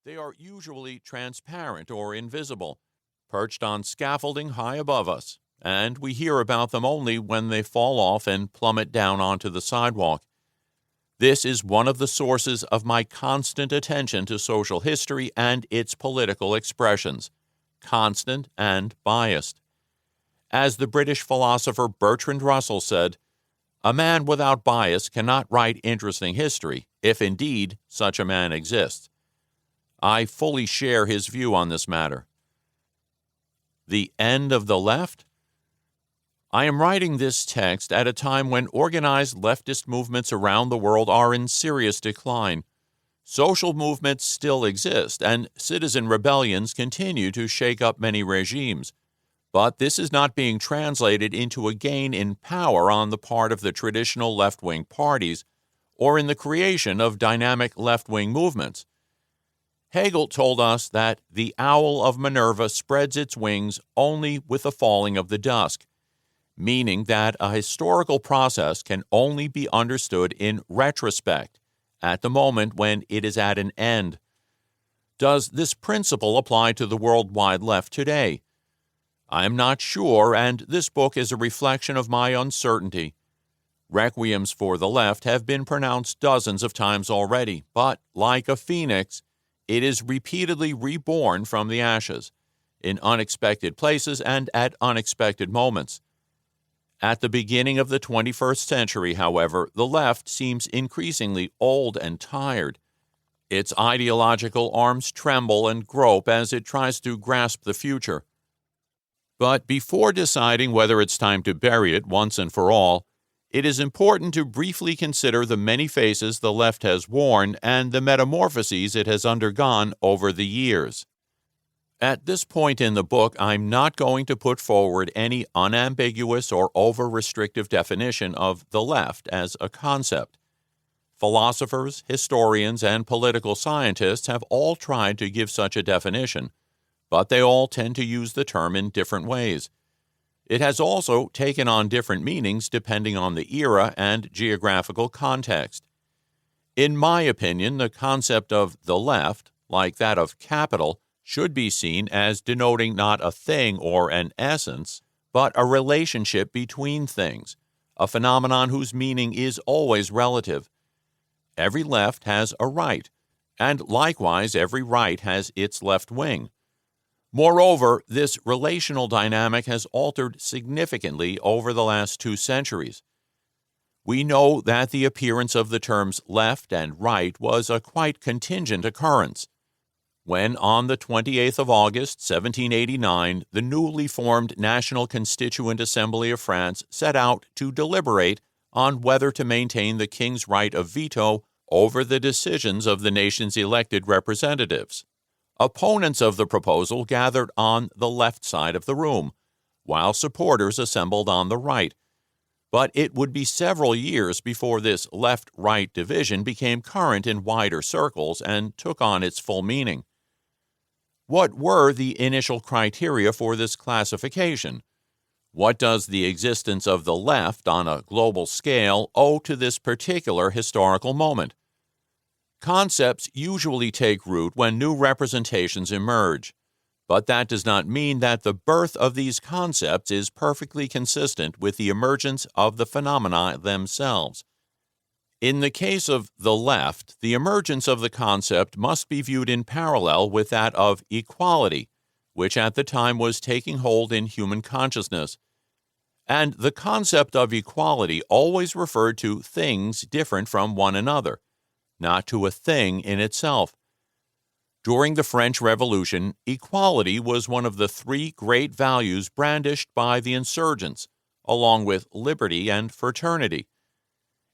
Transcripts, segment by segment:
They are usually transparent or invisible, perched on scaffolding high above us, and we hear about them only when they fall off and plummet down onto the sidewalk. This is one of the sources of my constant attention to social history and its political expressions, constant and biased. As the British philosopher Bertrand Russell said, "A man without bias cannot write interesting history, if indeed such a man exists." I fully share his view on this matter. The end of the left? I am writing this text at a time when organized leftist movements around the world are in serious decline. Social movements still exist, and citizen rebellions continue to shake up many regimes. But this is not being translated into a gain in power on the part of the traditional left-wing parties or in the creation of dynamic left-wing movements. Hegel told us that the owl of Minerva spreads its wings only with the falling of the dusk, meaning that a historical process can only be understood in retrospect, at the moment when it is at an end. Does this principle apply to the worldwide left today? I am not sure, and this book is a reflection of my uncertainty. Requiems for the left have been pronounced dozens of times already, but, like a phoenix, it is repeatedly reborn from the ashes, in unexpected places and at unexpected moments. At the beginning of the 21st century, however, the left seems increasingly old and tired. Its ideological arms tremble and grope as it tries to grasp the future. But before deciding whether it's time to bury it once and for all, it is important to briefly consider the many faces the left has worn and the metamorphoses it has undergone over the years. At this point in the book, I'm not going to put forward any unambiguous or over-restrictive definition of the left as a concept. Philosophers, historians, and political scientists have all tried to give such a definition, but they all tend to use the term in different ways. It has also taken on different meanings depending on the era and geographical context. In my opinion, the concept of the left, like that of capital, should be seen as denoting not a thing or an essence, but a relationship between things, a phenomenon whose meaning is always relative. Every left has a right, and likewise every right has its left wing. Moreover, this relational dynamic has altered significantly over the last 2 centuries. We know that the appearance of the terms left and right was a quite contingent occurrence. When, on the 28th of August, 1789, the newly formed National Constituent Assembly of France set out to deliberate on whether to maintain the king's right of veto over the decisions of the nation's elected representatives. Opponents of the proposal gathered on the left side of the room, while supporters assembled on the right. But it would be several years before this left-right division became current in wider circles and took on its full meaning. What were the initial criteria for this classification? What does the existence of the left on a global scale owe to this particular historical moment? Concepts usually take root when new representations emerge, but that does not mean that the birth of these concepts is perfectly consistent with the emergence of the phenomena themselves. In the case of the left, the emergence of the concept must be viewed in parallel with that of equality, which at the time was taking hold in human consciousness. And the concept of equality always referred to things different from one another, not to a thing in itself. During the French Revolution, equality was one of the 3 great values brandished by the insurgents, along with liberty and fraternity.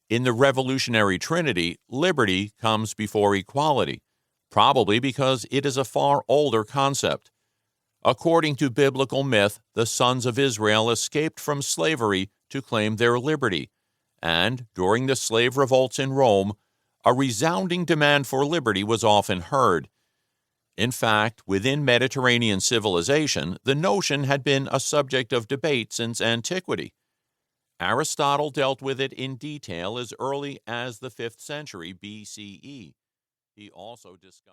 In the revolutionary trinity, liberty comes before equality, probably because it is a far older concept. According to biblical myth, the sons of Israel escaped from slavery to claim their liberty, and during the slave revolts in Rome, a resounding demand for liberty was often heard. In fact, within Mediterranean civilization, the notion had been a subject of debate since antiquity. Aristotle dealt with it in detail as early as the 5th century BCE. He also discussed